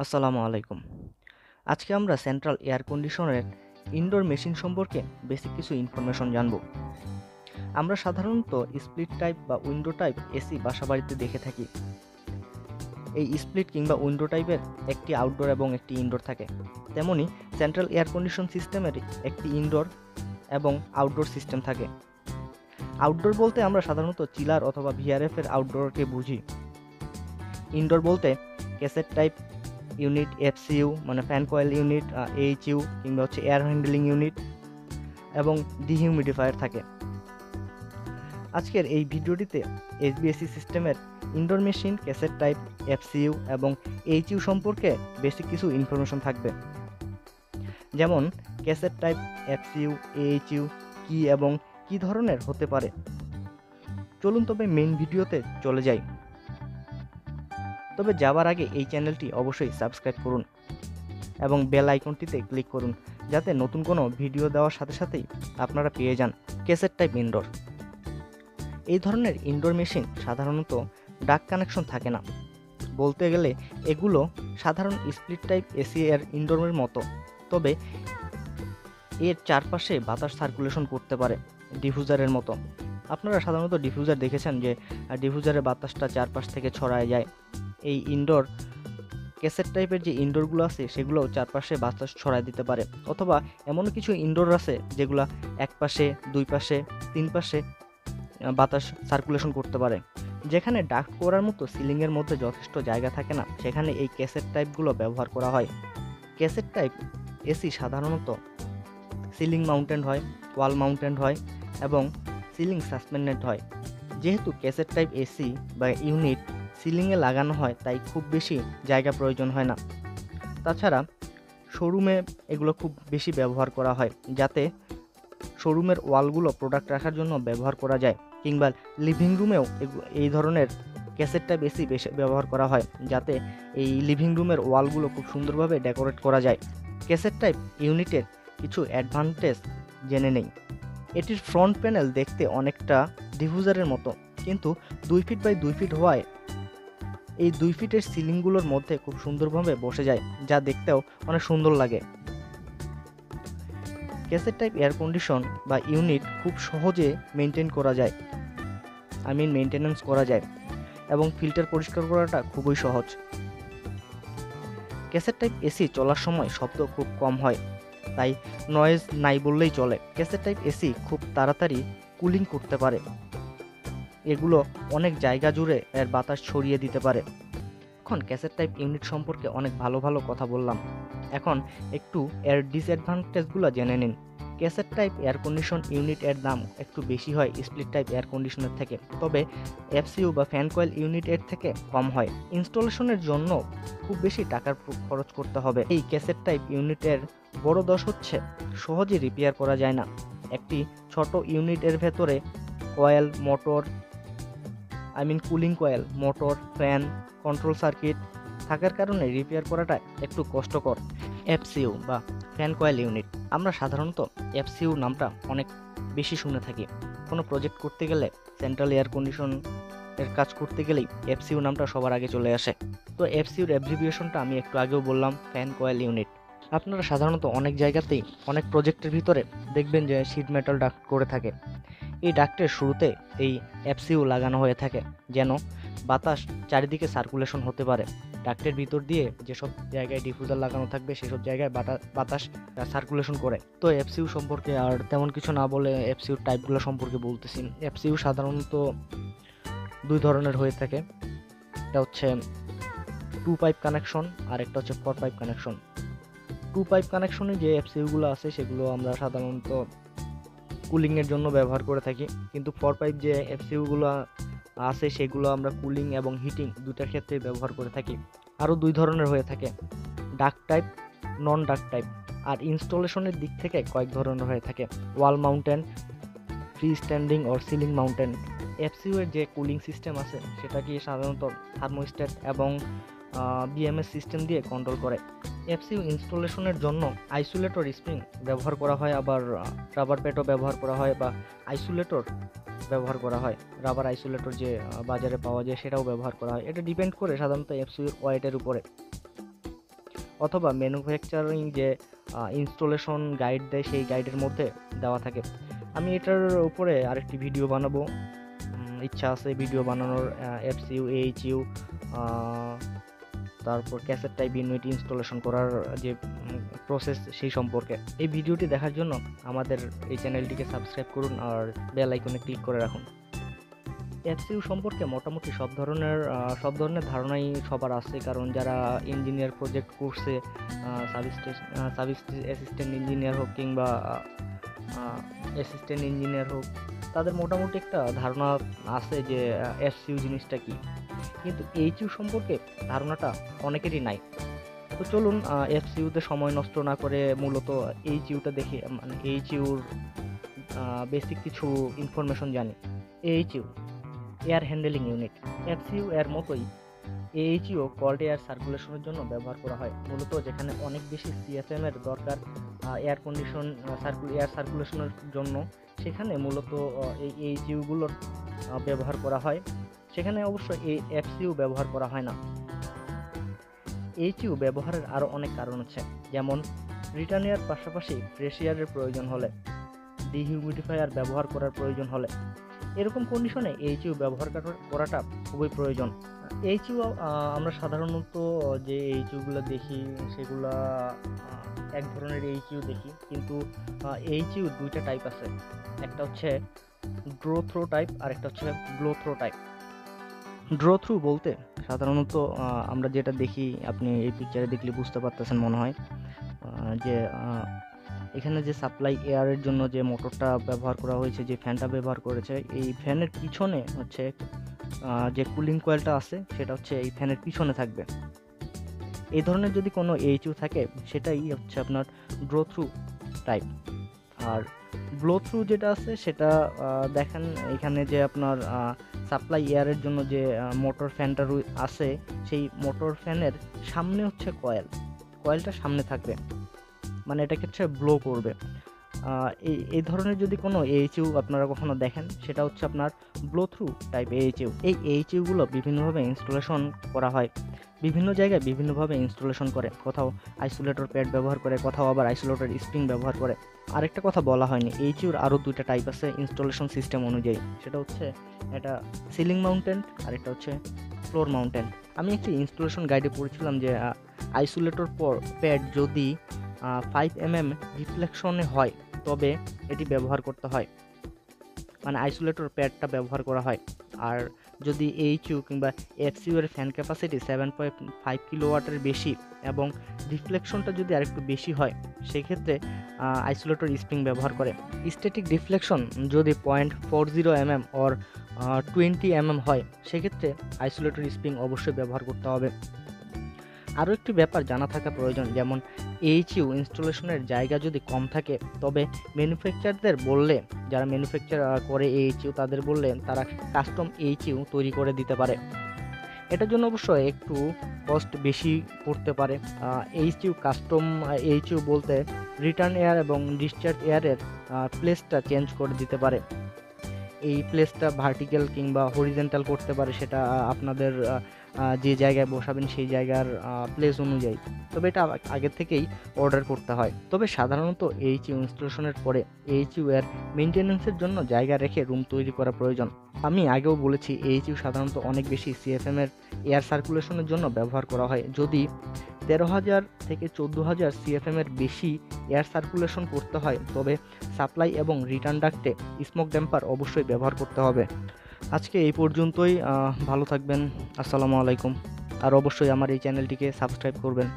আসসালামু আলাইকুম। আজকে আমরা সেন্ট্রাল এয়ার কন্ডিশনের ইনডোর মেশিন সম্পর্কে বেসিক কিছু ইনফরমেশন জানব। আমরা সাধারণত স্প্লিট টাইপ বা উইন্ডো টাইপ এসি বাসাবাড়িতে দেখে থাকি। এই স্প্লিট কিংবা উইন্ডো টাইপের একটি আউটডোর এবং একটি ইনডোর থাকে। তেমনি সেন্ট্রাল এয়ার কন্ডিশন সিস্টেমের একটি ইনডোর এবং আউটডোর সিস্টেম থাকে। আউটডোর বলতে আমরা সাধারণত চিলার অথবা ভিআরএফ এর আউটডোরকে বুঝি। ইনডোর বলতে ক্যাসেট টাইপ ইউনিট, এফসিইউ মানে ফ্যান কয়েল ইউনিট, এইচইউ কিংবা এয়ার হ্যান্ডলিং ইউনিট এবং ডিহিউমিডিফায়ার থাকে। আজকের এই ভিডিওটিতে এসবিএসি সিস্টেমের ইনডোর মেশিন, ক্যাসেট টাইপ, এফসিইউ এবং এইচইউ সম্পর্কে বেসিক কিছু ইনফরমেশন থাকবে, যেমন ক্যাসেট টাইপ, এফসিইউ, এইচইউ কি এবং কি ধরনের হতে পারে। চলুন তবে মেইন ভিডিওতে চলে যাই। তবে যাওয়ার আগে এই চ্যানেলটি অবশ্যই সাবস্ক্রাইব করুন এবং বেল আইকনটিতে ক্লিক করুন, যাতে নতুন কোনো ভিডিও দেওয়ার সাথে সাথেই আপনারা পেয়ে যান। ক্যাসেট টাইপ ইনডোর, এই ধরনের ইনডোর মেশিন সাধারণত ডাক কানেকশন থাকে না। বলতে গেলে এগুলো সাধারণ স্প্লিট টাইপ এসি এর ইনডোরের মতো, তবে এর চারপাশে বাতাস সার্কুলেশন করতে পারে ডিফিউজারের মতো। আপনারা সাধারণত ডিফিউজার দেখেছেন যে ডিফিউজারের বাতাসটা চারপাশ থেকে ছড়ায় যায়। এই ইনডোর ক্যাসেট টাইপের যে ইনডোরগুলো আছে সেগুলো চারপাশে বাতাস ছড়ায় দিতে পারে, অথবা এমনও কিছু ইনডোর আছে যেগুলো এক পাশে, দুই পাশে, তিন পাশে বাতাস সার্কুলেশন করতে পারে। যেখানে ডাক্ট করার মতো সিলিংয়ের মধ্যে যথেষ্ট জায়গা থাকে না, সেখানে এই ক্যাসেট টাইপগুলো ব্যবহার করা হয়। ক্যাসেট টাইপ এসি সাধারণত সিলিং মাউন্টেড হয়, ওয়াল মাউন্টেড হয় এবং সিলিং সাসপেন্ডেড হয়। যেহেতু ক্যাসেট টাইপ এসি বা ইউনিট সিলিংয়ে লাগানো হয়, তাই খুব বেশি জায়গা প্রয়োজন হয় না। তাছাড়া শোরুমে এগুলো খুব বেশি ব্যবহার করা হয়, যাতে শোরুমের ওয়ালগুলো প্রোডাক্ট রাখার জন্য ব্যবহার করা যায়, কিংবা লিভিং রুমেও এই ধরনের ক্যাসেট টাইপ এসি বেশি ব্যবহার করা হয়, যাতে এই লিভিং রুমের ওয়ালগুলো খুব সুন্দরভাবে ডেকোরেট করা যায়। ক্যাসেট টাইপ ইউনিটের কিছু অ্যাডভান্টেজ জেনে নেই। এটির ফ্রন্ট প্যানেল দেখতে অনেকটা ডিফিউজারের মতো, কিন্তু 2 ফিট বাই 2 ফিট হওয়ায় এই 2 ফিটের সিলিংগুলোর মধ্যে খুব সুন্দরভাবে বসে যায়, যা দেখতেও অনেক সুন্দর লাগে। ক্যাসেট টাইপ এয়ার কন্ডিশন বা ইউনিট খুব সহজে মেনটেন করা যায়, মেনটেন্যান্স করা যায় এবং ফিল্টার পরিষ্কার করাটা খুবই সহজ। ক্যাসেট টাইপ এসি চলার সময় শব্দ খুব কম হয়, তাই নয়েজ নাই বললেই চলে। ক্যাসেট টাইপ এসি খুব তাড়াতাড়ি কুলিং করতে পারে, এগুলো অনেক জায়গা জুড়ে এর বাতাস ছড়িয়ে দিতে পারে। এখন ক্যাসেট টাইপ ইউনিট সম্পর্কে অনেক ভালো ভালো কথা বললাম, এখন একটু এর ডিসঅ্যাডভান্টেজগুলো জেনে নিন। Cassette type air condition unit এর দাম একটু বেশি হয় স্প্লিট টাইপ এয়ার কন্ডিশনের থেকে, তবে এফসিইউ বা ফ্যান কয়েল ইউনিট এর থেকে কম হয়। ইনস্টলেশনের জন্য খুব বেশি টাকার খরচ করতে হবে। এই ক্যাসেট টাইপ ইউনিটের বড় দোষ হচ্ছে সহজে রিপেয়ার করা যায় না। একটি ছোট ইউনিটের ভেতরে coil, motor, cooling coil, motor, fan, control circuit থাকার কারণে রিপেয়ার করাটা একটু কষ্টকর। এফসিইউ বা ফ্যান কয়েল ইউনিট, আমরা সাধারণত এফসিইউ নামটা অনেক বেশি শুনে থাকি। কোনো প্রজেক্ট করতে গেলে, সেন্ট্রাল এয়ার কন্ডিশন এর কাজ করতে গেলেই এফসিইউ নামটা সবার আগে চলে আসে। তো এফসিইউর অ্যাব্রিভিয়েশনটা আমি একটু আগেও বললাম, ফ্যান কয়েল ইউনিট। আপনারা সাধারণত অনেক জায়গাতেই অনেক প্রজেক্টের ভিতরে দেখবেন যে শিট মেটাল ডাক্ট করে থাকে। এই ডাক্টের শুরুতে এই এফসিইউ লাগানো হয়ে থাকে, যেন বাতাস চারিদিকে সার্কুলেশন হতে পারে। ডাক্টের ভিতর দিয়ে যেসব জায়গায় ডিফিউজার লাগানো থাকবে সেসব জায়গায় বাতাস সার্কুলেশন করে। তো এফসিইউ সম্পর্কে আর তেমন কিছু না বলে এফসিইউর টাইপগুলো সম্পর্কে বলতেছি। এফসিইউ সাধারণত 2 ধরনের হয়ে থাকে, একটা হচ্ছে 2 পাইপ কানেকশন আর একটা হচ্ছে 4 পাইপ কানেকশন। 2 পাইপ কানেকশনে যে এফসিইউগুলো আছে সেগুলো আমরা সাধারণত কুলিংয়ের জন্য ব্যবহার করে থাকি, কিন্তু 4 পাইপ যে এফসিইউগুলো আছে সেগুলো আমরা কুলিং এবং হিটিং দুটার ক্ষেত্রে ব্যবহার করে থাকি। আরও 2 ধরনের হয়ে থাকে, duct type, non duct type. আর ইনস্টলেশনের দিক থেকে কয়েক ধরনের হয়ে থাকে, wall mounted, free standing or ceiling mounted. FCU এর যে কুলিং সিস্টেম আছে সেটাকে সাধারণত থার্মোস্ট্যাট এবং বিএমএস সিস্টেম দিয়ে কন্ট্রোল করে। এফসিইউ ইনস্টলেশনের জন্য আইসোলেটর স্প্রিং ব্যবহার করা হয়, আবার রাবার প্যাডও ব্যবহার করা হয়, বা আইসোলেটর ব্যবহার করা হয়। রাবার আইসোলেটর যে বাজারে পাওয়া যায় সেটাও ব্যবহার করা হয়। এটা ডিপেন্ড করে সাধারণত এফসিইউর ওয়েটের উপরে। অথবা ম্যানুফ্যাকচারিং যে ইনস্টলেশন গাইড দেয় সেই গাইডের মধ্যে দেওয়া থাকে। আমি এটার উপরে আরেকটি ভিডিও বানাবো, ইচ্ছা আছে ভিডিও বানানোর, এফসিইউ, এইচইউ, তারপর ক্যাসেট টাইপ ইউনিট ইনস্টলেশন করার যে প্রসেস সেই সম্পর্কে। এই ভিডিওটি দেখার জন্য আমাদের এই চ্যানেলটিকে সাবস্ক্রাইব করুন আর বেল আইকনে ক্লিক করে রাখুন। এফসিইউ সম্পর্কে মোটামুটি সব ধরনের ধারণাই সবার আছে, কারণ যারা ইঞ্জিনিয়ার প্রজেক্ট করছে, সার্ভিস অ্যাসিস্ট্যান্ট ইঞ্জিনিয়ার হোক কিংবা অ্যাসিস্ট্যান্ট ইঞ্জিনিয়ার হোক, তাদের মোটামুটি একটা ধারণা আছে যে এফসিইউ জিনিসটা কি। কিন্তু এইচইউ সম্পর্কে ধারণাটা অনেকেরই নাই। তো চলুন এফসিইউতে সময় নষ্ট না করে মূলত এইচইউটা দেখি, মানে এইচইউর বেসিক কিছু ইনফরমেশন জানি। AHU air handling unit. FCU এর মতোই এইচইউ কোল্ড এয়ার সার্কুলেশনের জন্য ব্যবহার করা হয়। মূলত যেখানে অনেক বেশি সিএফএম এর দরকার এয়ার সার্কুলেশনের জন্য, সেখানে মূলত এই এইচইউগুলোর ব্যবহার করা হয়। সেখানে অবশ্য এই এফসিইউ ব্যবহার করা হয় না। এইচইউ ব্যবহারের আরও অনেক কারণ আছে, যেমন রিটার্ন এয়ার পাশাপাশি ফ্রেশ এয়ারের প্রয়োজন হলে, ডিহিউমিডিফায়ার ব্যবহার করার প্রয়োজন হলে, এরকম কন্ডিশনে এইচইউ ব্যবহার করাটা খুবই প্রয়োজন। এইচইউ আমরা সাধারণত যে এইচইউগুলো দেখি সেগুলা এক ধরনের এইচইউ দেখি, কিন্তু এইচইউ দুইটা টাইপ আছে, একটা হচ্ছে ড্র থ্রো টাইপ আর একটা হচ্ছে blow throw type. Draw through বলতে সাধারণত আমরা যেটা দেখি, আপনি এই পিকচারে দেখলে বুঝতে পারতেছেন মনে হয়, যে এখানে যে সাপ্লাই এয়ারের জন্য যে মোটরটা ব্যবহার করা হয়েছে, যে ফ্যানটা ব্যবহার করেছে, এই ফ্যানের পিছনে হচ্ছে যে কুলিং কয়েলটা আছে সেটা হচ্ছে এই ফ্যানের পিছনে থাকবে। এই ধরনের যদি কোনো এইচইউ থাকে সেটাই হচ্ছে আপনার ড্র থ্রু টাইপ। আর ব্লো থ্রু যেটা আছে সেটা দেখেন এখানে যে আপনার সাপ্লাই এয়ারের জন্য যে মোটর ফ্যানটা আছে, সেই মোটর ফ্যানের সামনে হচ্ছে কয়েলটা সামনে থাকবে, মানে এটাকে হচ্ছে ব্লো করবে। এই ধরনের যদি কোনো এইচইউ আপনারা কখনো দেখেন, সেটা হচ্ছে আপনার ব্লো থ্রু টাইপ এইচইউ। এই এইচইউগুলো বিভিন্নভাবে ইনস্টলেশন করা হয়, বিভিন্ন জায়গায় বিভিন্নভাবে ইনস্টলেশন করে, কোথাও আইসোলেটর প্যাড ব্যবহার করে, কোথাও আবার আইসোলেটর স্প্রিং ব্যবহার করে। আরেকটা কথা বলা হয়নি, এইচইউর আরও দুইটা টাইপ আছে ইনস্টলেশন সিস্টেম অনুযায়ী, সেটা হচ্ছে এটা সিলিং মাউন্টেন আর একটা হচ্ছে ফ্লোর মাউন্টেন। আমি একটি ইনস্টলেশন গাইডে পড়েছিলাম যে আইসোলেটর প্যাড যদি 5 mm রিফ্লেকশনে হয় তবে এটি ব্যবহার করতে হয়, মানে আইসোলেটর প্যাডটা ব্যবহার করা হয়। আর যদি এইচইউ কিংবা এফসিইউ এর ফ্যান ক্যাপাসিটি 7.5 কিলোওয়াটের বেশি এবং রিফ্লেকশনটা যদি আরেকটু বেশি হয়, সেক্ষেত্রে আইসোলেটর স্প্রিং ব্যবহার করে। স্ট্যাটিক রিফ্লেকশন যদি 0.40 mm or 20 mm হয়, সেক্ষেত্রে আইসোলেটর স্প্রিং অবশ্যই ব্যবহার করতে হবে। আরও একটি ব্যাপার জানা থাকা প্রয়োজন, যেমন এইচইউ ইনস্টলেশনের জায়গা যদি কম থাকে, তবে ম্যানুফ্যাকচারদের বললে, যারা ম্যানুফ্যাকচার করে এইচইউ তাদের বললে তারা কাস্টম এইচইউ তৈরি করে দিতে পারে। এটার জন্য অবশ্য একটু কস্ট বেশি পড়তে পারে। কাস্টম এইচইউ বলতে রিটার্ন এয়ার এবং ডিসচার্জ এয়ারের প্লেসটা চেঞ্জ করে দিতে পারে। এই প্লেসটা ভার্টিক্যাল কিংবা হরিজেন্টাল করতে পারে, সেটা আপনাদের যে জায়গায় বসাবেন সেই জায়গার প্লেস অনুযায়ী। তবে এটা আগের থেকেই অর্ডার করতে হয়। তবে সাধারণত এইচইউ ইনস্টলেশনের পরে এইচইউ এর মেনটেন্যান্সের জন্য জায়গা রেখে রুম তৈরি করা প্রয়োজন। আমি আগেও বলেছি, এইচইউ সাধারণত অনেক বেশি সিএফএম এর এয়ার সার্কুলেশনের জন্য ব্যবহার করা হয়। যদি 13,000 থেকে 14,000 সিএফএম এর বেশি এয়ার সার্কুলেশন করতে হয়, তবে সাপ্লাই এবং রিটার্ন ডাক্টে স্মোক ড্যাম্পার অবশ্যই ব্যবহার করতে হবে। আজকে এই পর্যন্তই। ভালো থাকবেন। আসসালামু আলাইকুম। আর অবশ্যই আমার এই চ্যানেলটিকে সাবস্ক্রাইব করবেন।